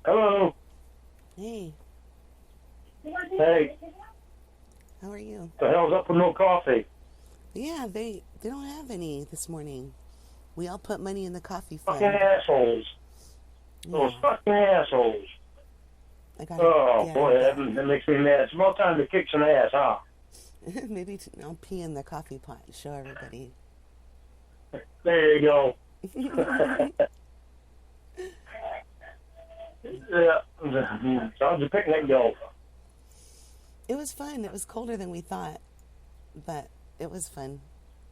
Hello. Hey, Hey, how are you? the hell's up with no coffee? Yeah, they don't have any this morning. We all put money in the coffee Fucking fund. assholes. Those Yeah, fucking assholes. I gotta Oh, get boy, them that, back. that makes me mad. It's about time to kick some ass, huh? Maybe I'll pee in the coffee pot and show everybody. There you go. It Yeah. How'd the picnic go? was fun. It was colder than we thought, but it was fun.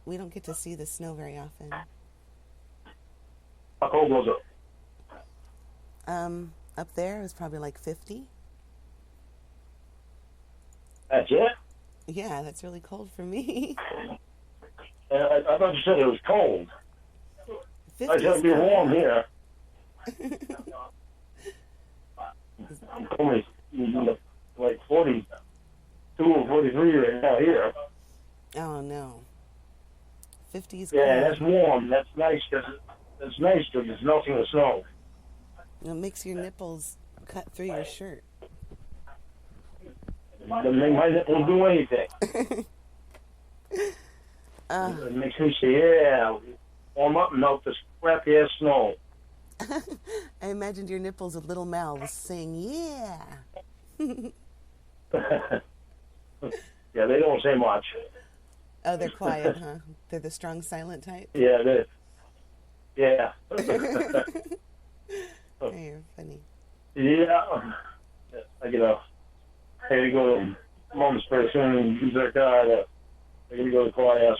We don't get to see the snow very often. How cold was it? Up there it was probably like 50. That's it? Yeah, that's really cold for me. I thought you said it was cold. I 50 said is it'd be warm cold. here. Only like 42 or 43 right now here. Oh no, 50 is Yeah, cold. that's warm. That's nice because it's melting the snow. It makes your nipples cut through your shirt. Doesn't make my nipples do anything. uh, It makes me say, yeah, warm up and melt this crappy ass snow. I imagined your nipples with little mouths saying, yeah. Yeah, they don't say much. Oh, they're quiet, huh? They're the strong silent type? Yeah, yeah. You're funny. Yeah. I gotta go to mom's very soon and use their car. I gotta go to class.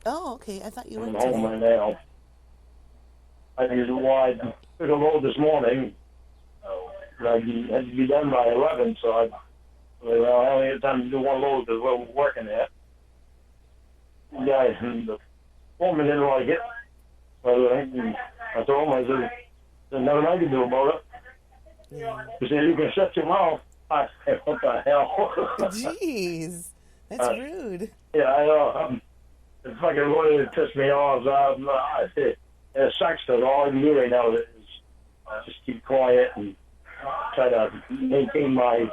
Oh, okay. I thought you I'm worked home today. right now. I used to wide took a load this morning. And I had to be done by 11, so I only had time to do one load because we're working there. Yeah, and the woman didn't like it. So I told him, I said, there's nothing I can do about it. Yeah. He said, you can shut your mouth. I said, what the hell? Jeez. That's rude. Yeah, it fucking really pissed me off. It sucks because all I can do right now is just keep quiet and try to maintain my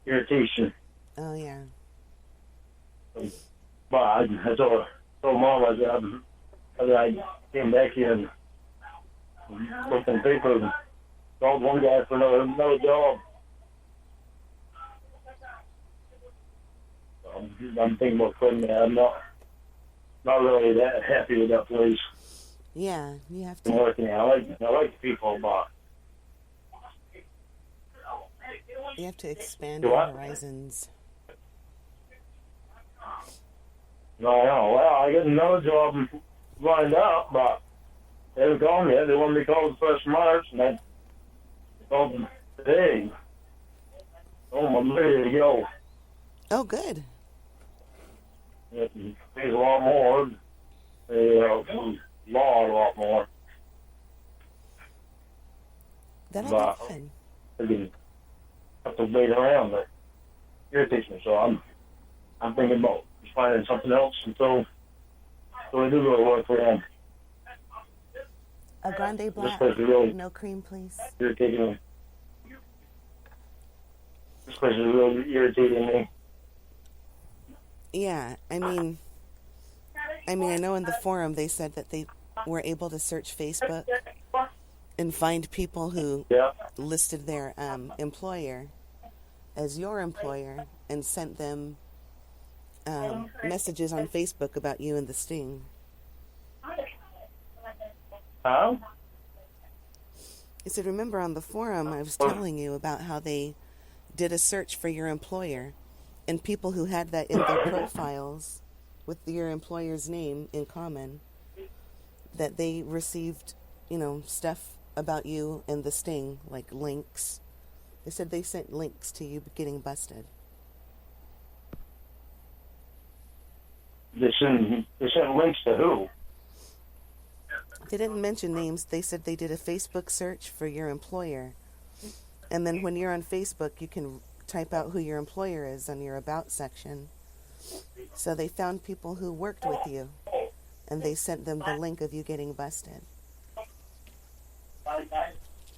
irritation. Oh, yeah. But I told mom, I came back here and looked in the paper and called one guy for another job. I'm thinking about quitting that. I'm not really that happy with that place. Yeah, you have I'm to. working there. I like the people, but You have to expand do your what? horizons. No, I know. Well, I got another job lined up, but they haven't called me yet. They want me to call the first of March, and I called them today. Oh, I'm ready to go. Oh, good. It pays a lot more. They law a lot more, That'll be but good. I didn't have to wait around. That irritates me. So I'm thinking about just finding something else until I do go to work for them. A grande This black. place is really No cream, please. irritating me. This place is really irritating me. Yeah, I know in the forum they said that they were able to search Facebook and find people who Yeah. listed their employer as your employer and sent them messages on Facebook about you and the sting. Huh? I said, remember on the forum I was telling you about how they did a search for your employer and people who had that in their profiles with your employer's name in common, that they received, stuff about you and the sting, like links. They said they sent links to you getting busted. They sent links to who? They didn't mention names. They said they did a Facebook search for your employer. And then when you're on Facebook, you can type out who your employer is on your About section. So they found people who worked with you, and they sent them the link of you getting busted.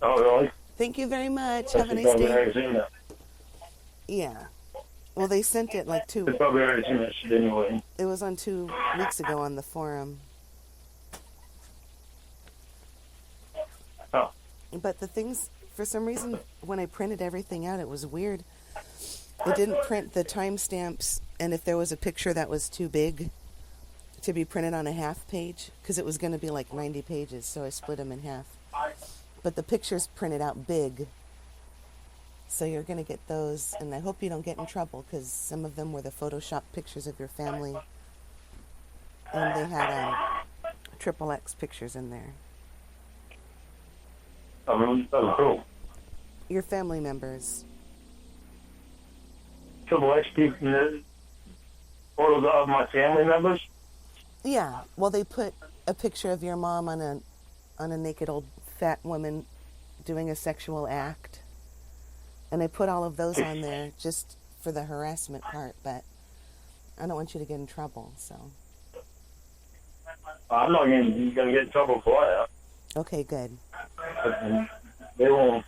Oh, really? Thank you very much. That's Have a nice probably day. already seen that. Yeah. Well, they sent it like They probably already seen that shit anyway. it was on 2 weeks ago on the forum. Oh. But the things, for some reason, when I printed everything out, it was weird. It didn't print the timestamps, and if there was a picture that was too big to be printed on a half page, because it was going to be like 90 pages, so I split them in half. But the pictures printed out big, so you're going to get those, and I hope you don't get in trouble, because some of them were the Photoshop pictures of your family, and they had triple X pictures in there. I mean, that's cool. Your family members. Triple X people, photos of my family members. Yeah, well, they put a picture of your mom on a naked old fat woman doing a sexual act, and I put all of those on there just for the harassment part, but I don't want you to get in trouble, so. I'm not going to get in trouble for that. Okay, good. They won't.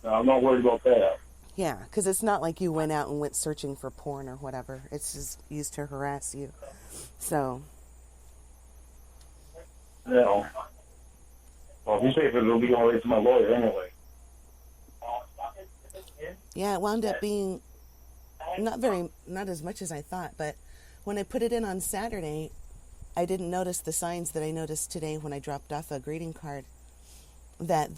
No, I'm not worried about that. Yeah, because it's not like you went out and went searching for porn or whatever. It's just used to harass you. So. No. Well, if you say it'll be going right to my lawyer anyway. Yeah, it wound up being not as much as I thought, but when I put it in on Saturday, I didn't notice the signs that I noticed today when I dropped off a greeting card, that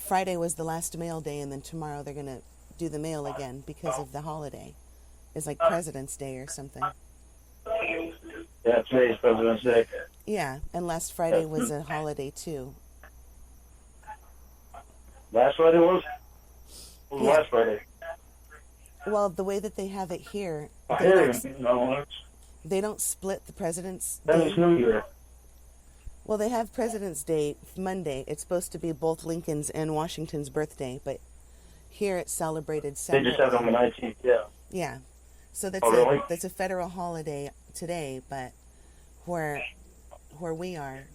Friday was the last mail day, and then tomorrow they're going to do the mail again because of the holiday. It's like President's Day or something. Yeah, today's President's Day. Yeah, and last Friday was a holiday too. Last Friday was? What was last Friday? Well, the way that they have it here, they don't split the President's Day. Then it's New Year. Well, they have President's Day Monday. It's supposed to be both Lincoln's and Washington's birthday, but here it's celebrated They just have it on the 19th, yeah. Yeah. So that's really? that's a federal holiday today, but where we are,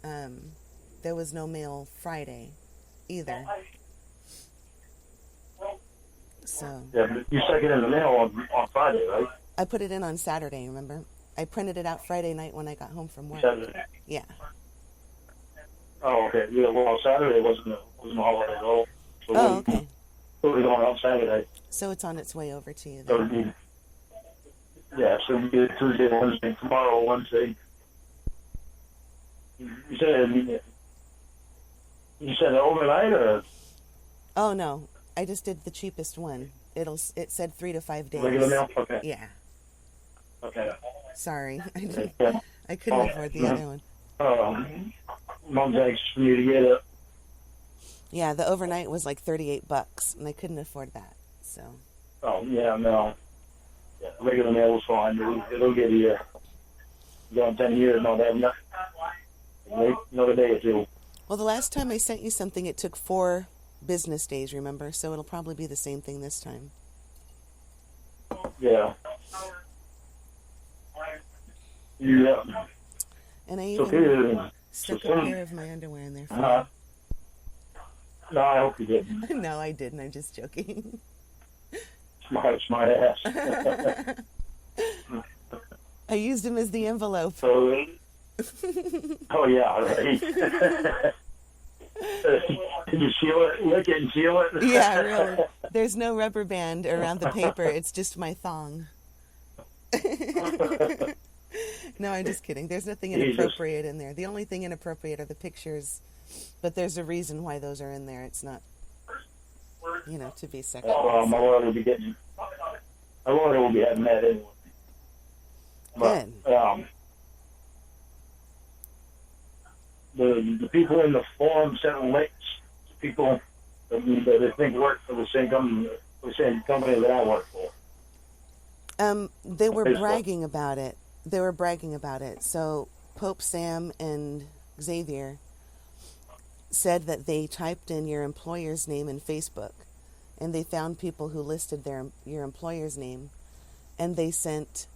there was no mail Friday either. So. Yeah, but you stuck it in the mail on Friday, right? I put it in on Saturday, remember? I printed it out Friday night when I got home from work. Saturday. Yeah. Oh, okay. Yeah, well, Saturday wasn't a holiday at all. So okay. It was on Saturday. So it's on its way over to you then. So it'd be, yeah, so it'd be Tuesday, Wednesday, tomorrow, Wednesday. You said overnight or? Oh no, I just did the cheapest one. It said 3 to 5 days. Regular mail? Okay. Yeah. Okay. Sorry, Yeah. I couldn't afford the other one. Mom's anxious for me to get it. Yeah, the overnight was like $38, and I couldn't afford that. So. Oh yeah, no. Yeah, regular mail was fine. It'll get here. Going 10 years, no, they have nothing. Wait another day or two. Well, the last time I sent you something, it took 4 business days, remember? So it'll probably be the same thing this time. Yeah. Yeah. And I So even stuck a pair of my underwear in there for you. No, I hope you didn't. No, I didn't. I'm just joking. Smart ass. I used them as the envelope. So, oh yeah, right. Did you seal it? Lick it and seal it? Yeah, really. There's no rubber band around the paper. It's just my thong. No, I'm just kidding. There's nothing inappropriate in there. The only thing inappropriate are the pictures, but there's a reason why those are in there. It's not, to be sexual. My lawyer will be having that anyway. But, Good. The people in the forum sent links to people that they think work for the same company that I work for. They were bragging about it. So Pope Sam and Xavier said that they typed in your employer's name in Facebook, and they found people who listed your employer's name, and they sent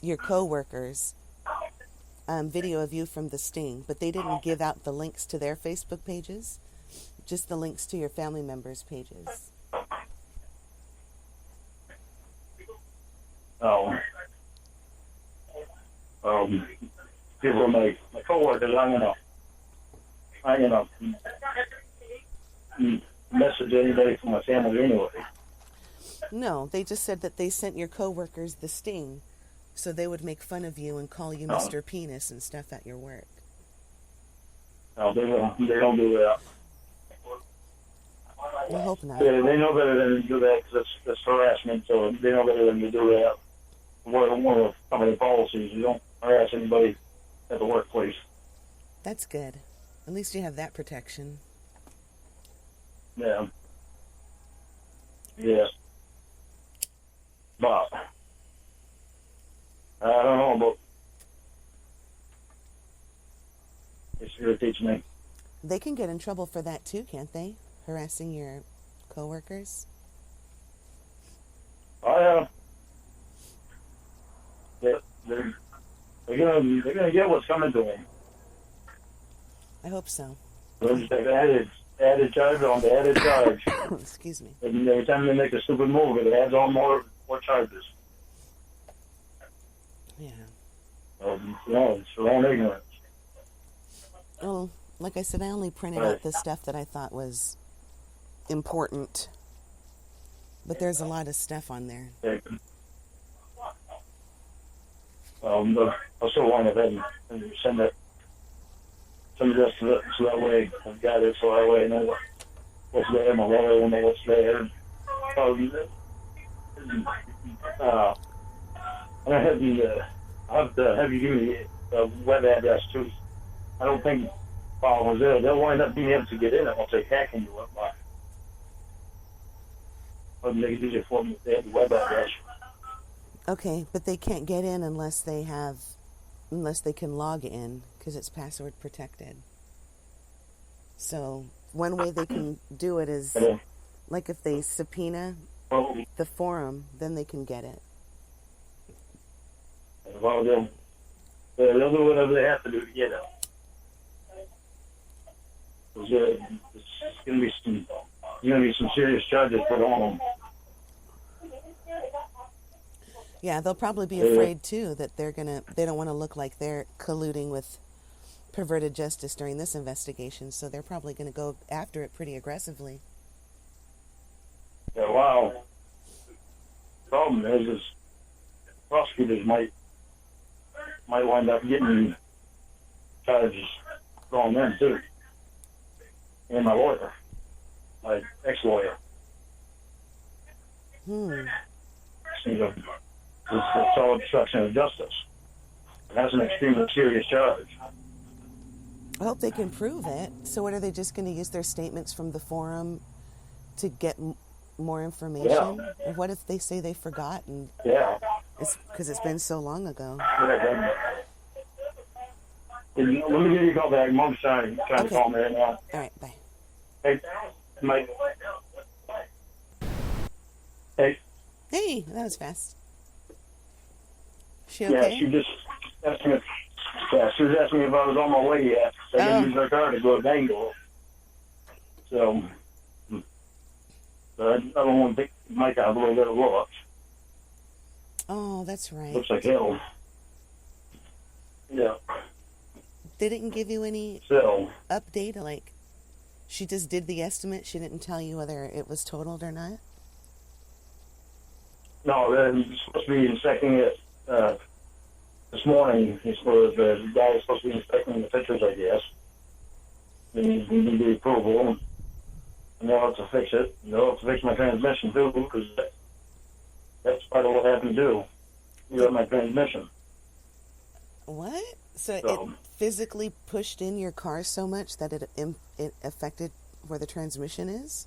your coworkers video of you from the sting, but they didn't give out the links to their Facebook pages, just the links to your family members' pages. Oh. People, my coworkers, I'm gonna message anybody from my family anyway. No, they just said that they sent your coworkers the sting, so they would make fun of you and call you Mr. Penis and stuff at your work. No, they don't do that. I hope not. They know better than to do that because that's harassment, so they know better than to do that. One of the company policies, you don't harass anybody at the workplace. That's good. At least you have that protection. Yeah. Yeah. But I don't know, but it irritates me. They can get in trouble for that too, can't they? Harassing your coworkers? Oh yeah. They're gonna get what's coming to them. I hope so. They've added charge on the added charge. Excuse me. And every time they make a stupid move, it adds on more charges. Yeah. It's their own ignorance. Well, like I said, I only printed out the stuff that I thought was important. But there's a lot of stuff on there. Yeah. I'll still want to send it. Send it so that way I've got it, so that way I know what's there. My brother will know what's there. I'll have you give me the web address too. I don't think while I was there, they'll wind up being able to get in it once they hack into it. But they can do it for me if they have the web address. Okay, but they can't get in unless they can log in, because it's password protected. So one way they can do it is, like if they subpoena the forum, then they can get it. Well, they'll do whatever they have to do to get it. There's going to be some serious charges put on them. Yeah, they'll probably be afraid too that they don't want to look like they're colluding with perverted justice during this investigation, so they're probably going to go after it pretty aggressively. Yeah, wow. The problem is prosecutors might wind up getting charges thrown in too. And my lawyer, my ex-lawyer. It's all obstruction of justice. That's an extremely serious charge. I hope they can prove it. So what, are they just going to use their statements from the forum to get more information? Yeah. Or what if they say they forgot and it's because it's been so long ago? Let me give you a call back. Mom's trying to call me right now. All right, bye. Hey, Mike. Hey. Hey, that was fast. She okay? Yeah, she just asked me. Yeah, she was asking me if I was on my way yet. I can use her car to go to Bangalore. So, I don't want to take Mike out a little bit of look. Oh, that's right. Looks like hell. Yeah. They didn't give you any update? Like, she just did the estimate. She didn't tell you whether it was totaled or not? No, they're supposed to be inspecting it this morning. The guy is supposed to be inspecting the pictures, I guess. They need the approval. And they'll have to fix it. And they'll have to fix my transmission, too, because that's part of what happened to do. You have my transmission. What? So it physically pushed in your car so much that it affected where the transmission is?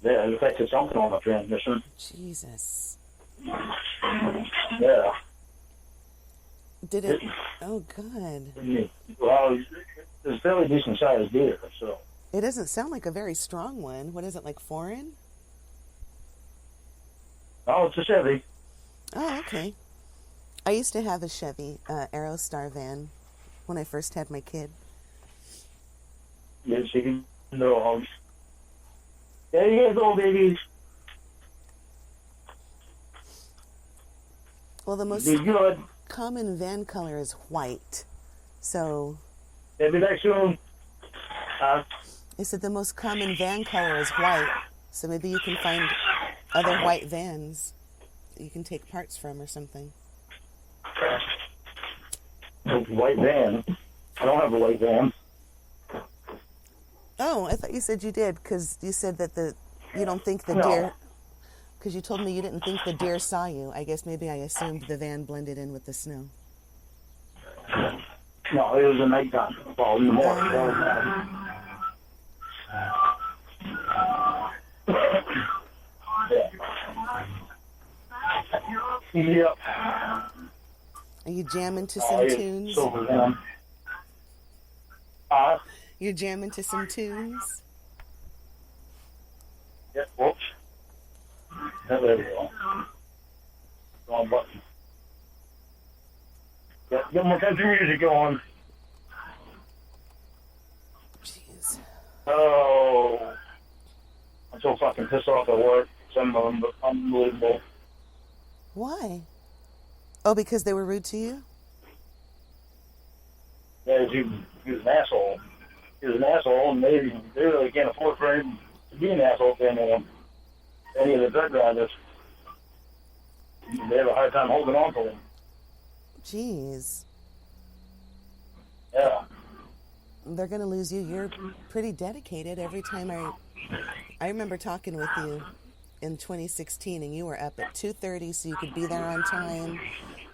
Yeah, it affected something on the transmission. Jesus. Yeah. Did it? Oh, God. Well, it's a fairly decent sized deer, so. It doesn't sound like a very strong one. What is it, like foreign? Oh, it's a Chevy. Oh, okay. I used to have a Chevy Aerostar van when I first had my kid. Yes, you can know. There you go, babies. Well, the most Be good. common van color is white. So, Maybe back soon. I said the most common van color is white. So maybe you can find other white vans that you can take parts from or something. White van. I don't have a white van. Oh, I thought you said you did because you said that you don't think the No. deer, because you told me you didn't think the deer saw you. I guess maybe I assumed the van blended in with the snow. No, it was a nighttime. Well, in the morning. Yep. Are you jamming to some tunes? So, You're jamming to some tunes? yep, whoops. There we go. Wrong button. Get more country music going. Jeez. Oh. I'm so fucking pissed off at work. Some of them, but unbelievable. Why? Oh, because they were rude to you? Yeah, he was an asshole. He was an asshole, and they really can't afford for him to be an asshole to anyone. Any of the drug drivers. They have a hard time holding on to him. Jeez. Yeah. They're going to lose you. You're pretty dedicated. Every time I remember talking with you in 2016, and you were up at 2:30 so you could be there on time,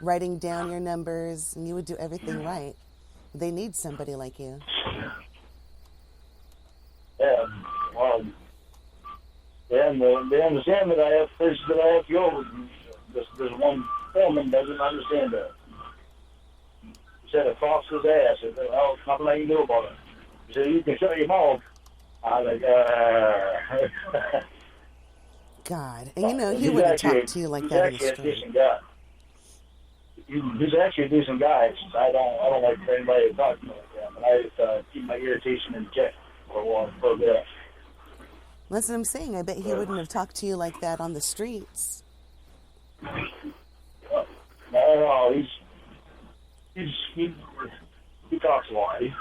writing down your numbers, and you would do everything right. They need somebody like you. Yeah. Well, they understand that I have places that I have to go. This one foreman doesn't understand that. He said it costs his ass. He said, oh, it's nothing I can do about it. He said, you can shut your mouth. I was like, God. And you know, he wouldn't talk to you like that in the He's actually a street. decent guy. He's actually a decent guy. I don't like for anybody to talk to me like that. But I just keep my irritation in check for a bit. That's what I'm saying. I bet he wouldn't have talked to you like that on the streets. No, he talks a lot. He's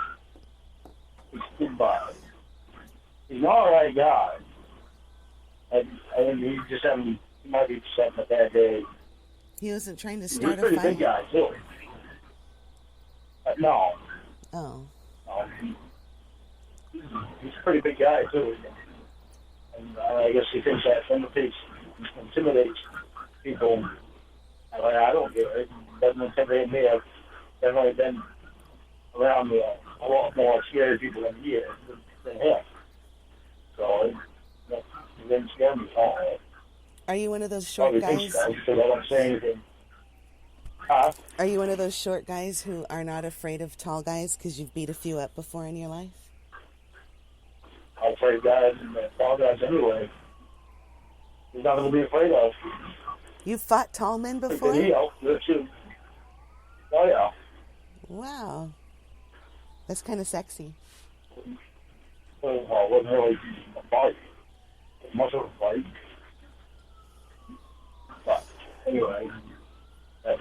good by. He's an all right guy. I think he might be just having a bad day. He wasn't trying to He's a start a pretty fight? big guy, too. No. Oh. No. He's a pretty big guy, too. And I guess he thinks that intimidates people. I don't get it. It doesn't intimidate me. I've definitely been around a lot more scary people than he is, than him. So it didn't scare me at all. Are you one of those short Probably guys? thinks so, because I don't say anything. Are you one of those short guys who are not afraid of tall guys because you've beat a few up before in your life? I'm afraid of guys and tall guys anyway. There's nothing to be afraid of. You've fought tall men before? Oh yeah. Wow. That's kind of sexy. Well, it wasn't really a fight. It was much of a fight. But anyway, that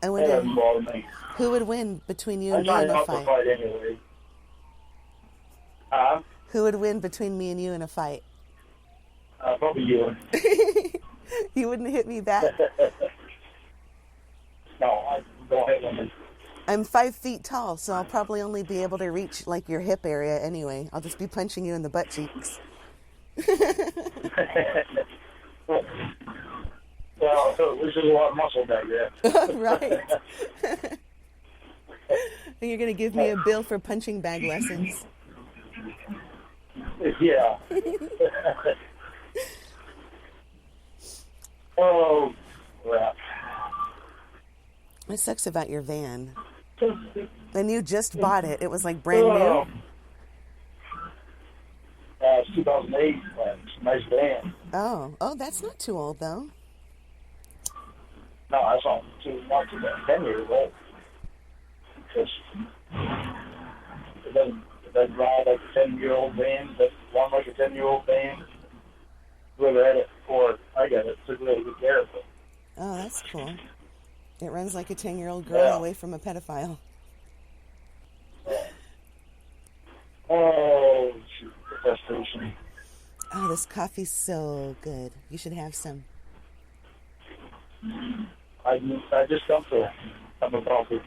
I wonder doesn't bother me. who would win between you I'm and me trying in a not to fight. fight anyway. Who would win between me and you in a fight? Probably you. You wouldn't hit me back? No, I don't hit women. I'm 5 feet tall, so I'll probably only be able to reach like your hip area anyway. I'll just be punching you in the butt cheeks. Well, so this is a lot of muscle back there. Right. And you're going to give me a bill for punching bag lessons. Yeah. Oh, crap. What sucks about your van? And you just bought it. It was like brand new. Oh. It's 2008. It's a nice van. Oh, that's not too old though. No, that's not too much of that. 10 years old. Because it doesn't ride like a 10-year-old van. It doesn't run like a 10-year-old van. Whoever had it before I got it took really good care of it. Oh, that's cool. It runs like a 10-year-old girl Yeah. away from a pedophile. Oh, shoot, the frustration. Oh, this coffee's so good. You should have some. I just dumped a cup of coffee.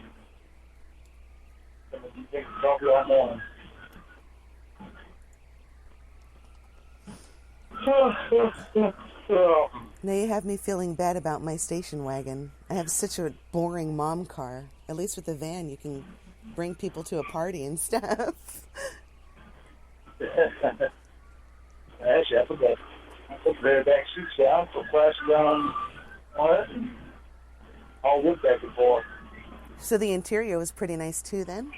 I'm going to drink coffee all morning. Now you have me feeling bad about my station wagon. I have such a boring mom car. At least with the van, you can bring people to a party and stuff. Actually, I put the back seats down, put plastic down on it, and all wood back and forth. So the interior was pretty nice too then?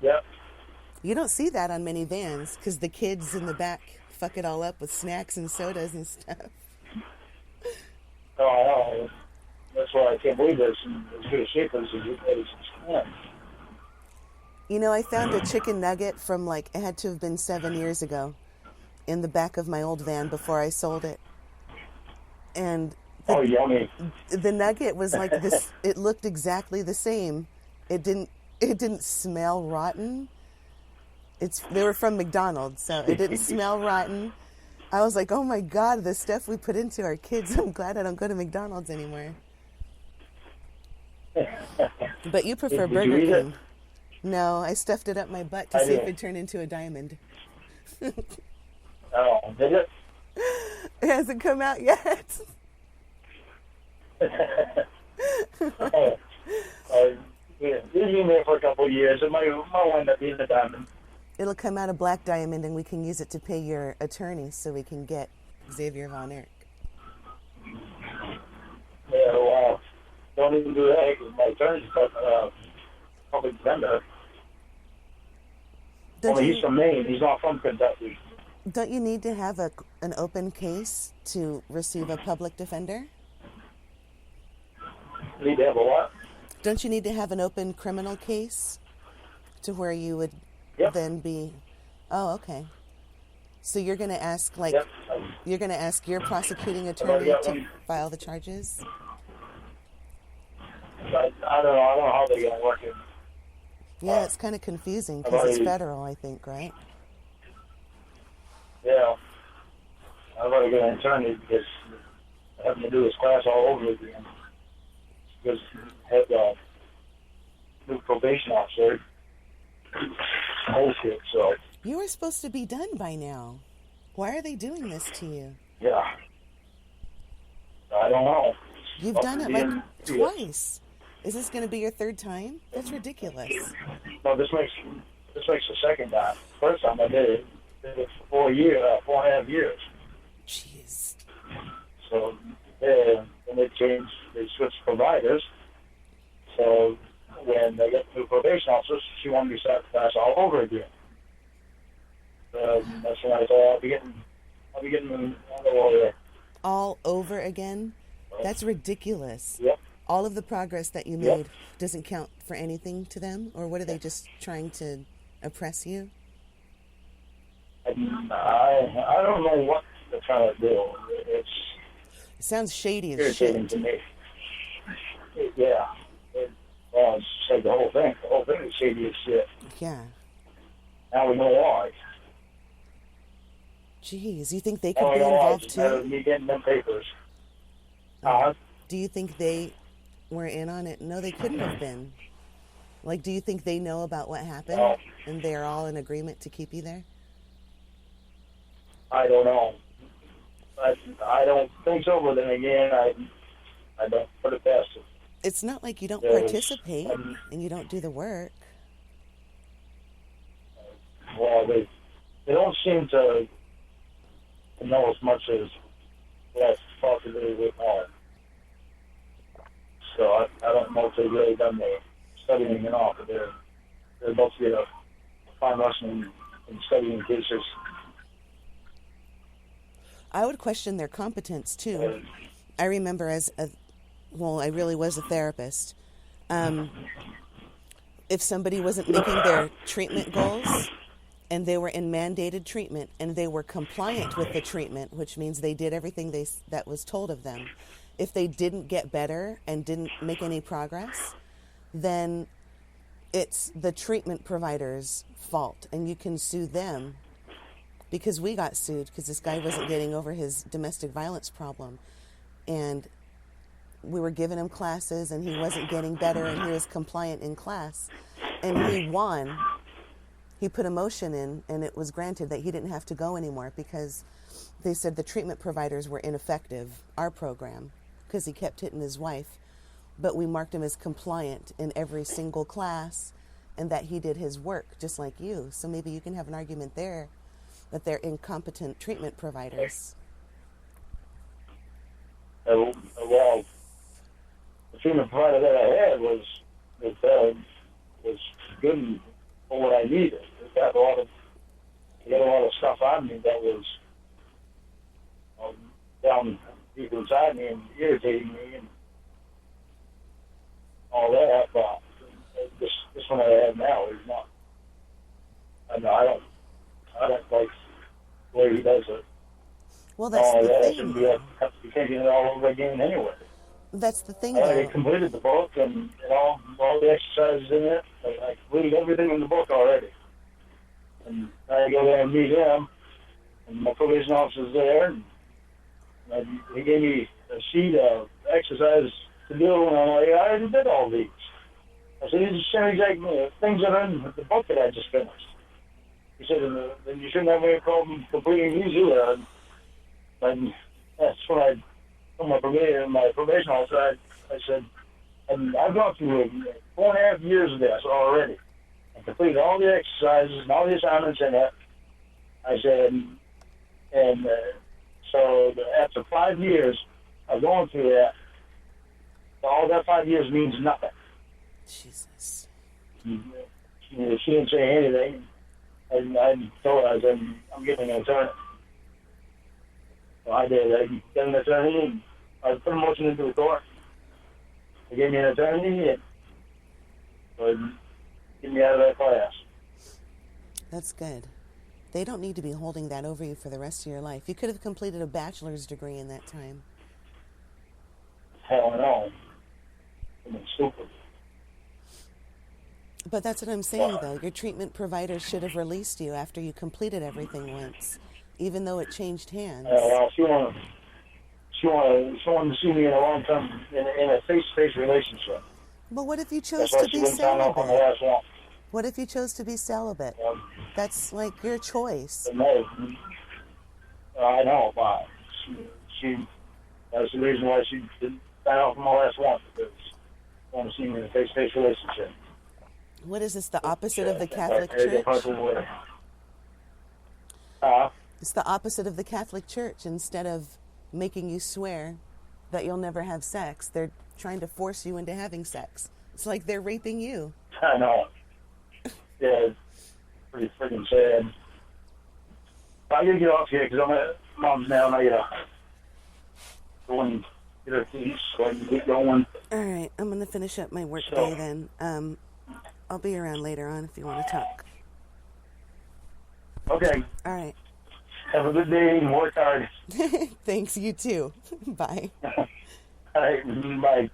Yep. You don't see that on many vans because the kids in the back fuck it all up with snacks and sodas and stuff. Oh, I know. That's why I can't believe it's as good a shape as it's can. You know, I found a chicken nugget from it had to have been 7 years ago in the back of my old van before I sold it. And Oh, yummy. the nugget was like this. It looked exactly the same. It didn't smell rotten. They were from McDonald's, so it didn't smell rotten. I was like, oh my God, the stuff we put into our kids. I'm glad I don't go to McDonald's anymore. But you prefer Did Burger you eat King. it? No, I stuffed it up my butt to I see if did. it'd turn into a diamond. Oh, did it? It hasn't come out yet. Yeah, it's been there for a couple of years. It might wind up being a diamond. It'll come out a black diamond, and we can use it to pay your attorney so we can get Xavier Von Erck. Yeah, well, don't even do that because my attorney's public defender. He's from Maine. He's not from Kentucky. Don't you need to have an open case to receive a public defender? Need to have a what? Don't you need to have an open criminal case to where you would then be? Oh, okay. So you're going to ask, you're going to ask your prosecuting attorney to file the charges? I don't know. I don't know how they're going to work it. Yeah, it's kind of confusing because it's federal, I think, right? Yeah. I've already got an attorney because having to do this class all over again. Because I had a new probation officer. Bullshit, so. You were supposed to be done by now. Why are they doing this to you? Yeah. I don't know. You've done it twice. Is this going to be your third time? That's ridiculous. No, this makes the second time. First time I did it for 4.5 years. Jeez. So, yeah, and they switched providers. So, when they got the new probation officer, she wanted me to start the class all over again. That's when I thought I'll be getting another lawyer. All over again? That's ridiculous. Yep. All of the progress that you made doesn't count for anything to them? Or what, are they just trying to oppress you? I don't know what they're trying to do. It sounds shady as irritating shit. to me. Yeah. Well, it's like the whole thing. The whole thing is shady as shit. Yeah. Now we know why. Jeez, you think they could be involved too? Me getting them papers. Do you think they were in on it? No, they couldn't have been. Do you think they know about what happened and they're all in agreement to keep you there? I don't know. I don't think so, but then again, I don't put it past it. It's not like you don't participate and you don't do the work. Well, they don't seem to know as much as what I thought they would know. So I don't know if they've really done the studying and all, but they're about to get a fine lesson in studying cases. I would question their competence too, I remember I really was a therapist. If somebody wasn't making their treatment goals and they were in mandated treatment and they were compliant with the treatment, which means they did everything that was told of them, if they didn't get better and didn't make any progress, then it's the treatment provider's fault, and you can sue them, because we got sued because this guy wasn't getting over his domestic violence problem, and we were giving him classes and he wasn't getting better and he was compliant in class, and he won. He put a motion in and it was granted that he didn't have to go anymore because they said the treatment providers were ineffective, our program, because he kept hitting his wife. But we marked him as compliant in every single class and that he did his work just like you. So maybe you can have an argument there that they're incompetent treatment providers. Well, the treatment provider that I had was good for what I needed. He got a lot of stuff on me that was down deep inside me and irritating me and all that. But this one I have now is not. I don't like the way he does it. Well, that's the thing. You taking it all over again anyway. That's the thing. I completed the book and all the exercises in it. I completed everything in the book already. And I go there and meet him, and my probation officer's there, and he gave me a sheet of exercises to do, and I'm like, I already did all these. I said, these are the same exact things that are in the book that I just finished. He said, then you shouldn't have any problem completing these either. And that's when I told my probation officer, I said, and I've gone through 4.5 years of this already. I completed all the exercises and all the assignments in it. I said, and so after 5 years of going through that, all that 5 years means nothing. Jesus. She didn't say anything. I told her, I said, I'm getting an attorney. So I did. I got an attorney, and I put a motion into the court. They gave me an attorney, and so get me out of that class. That's good. They don't need to be holding that over you for the rest of your life. You could have completed a bachelor's degree in that time. Hell no. I'm stupid. But that's what I'm saying, though. Your treatment provider should have released you after you completed everything once, even though it changed hands. Well, she wanted to see me in a long-term, in a face-to-face relationship. But what if you chose to be celibate? What if you chose to be celibate? That's like your choice. No, I know, but that's the reason why she didn't sign off on my last one, because she wanted to see me in a face-to-face relationship. What is this, the opposite of the Catholic Church? It's the opposite of the Catholic Church. Instead of making you swear that you'll never have sex, they're trying to force you into having sex. It's like they're raping you. I know. Yeah, it's pretty freaking sad. I gotta get off here because I'm at Mom's now, and I gotta go and get her keys so I can get going. All right, I'm gonna finish up my work day then. I'll be around later on if you want to talk. Okay. All right. Have a good day and work hard. Thanks, you too. Bye. All right, bye.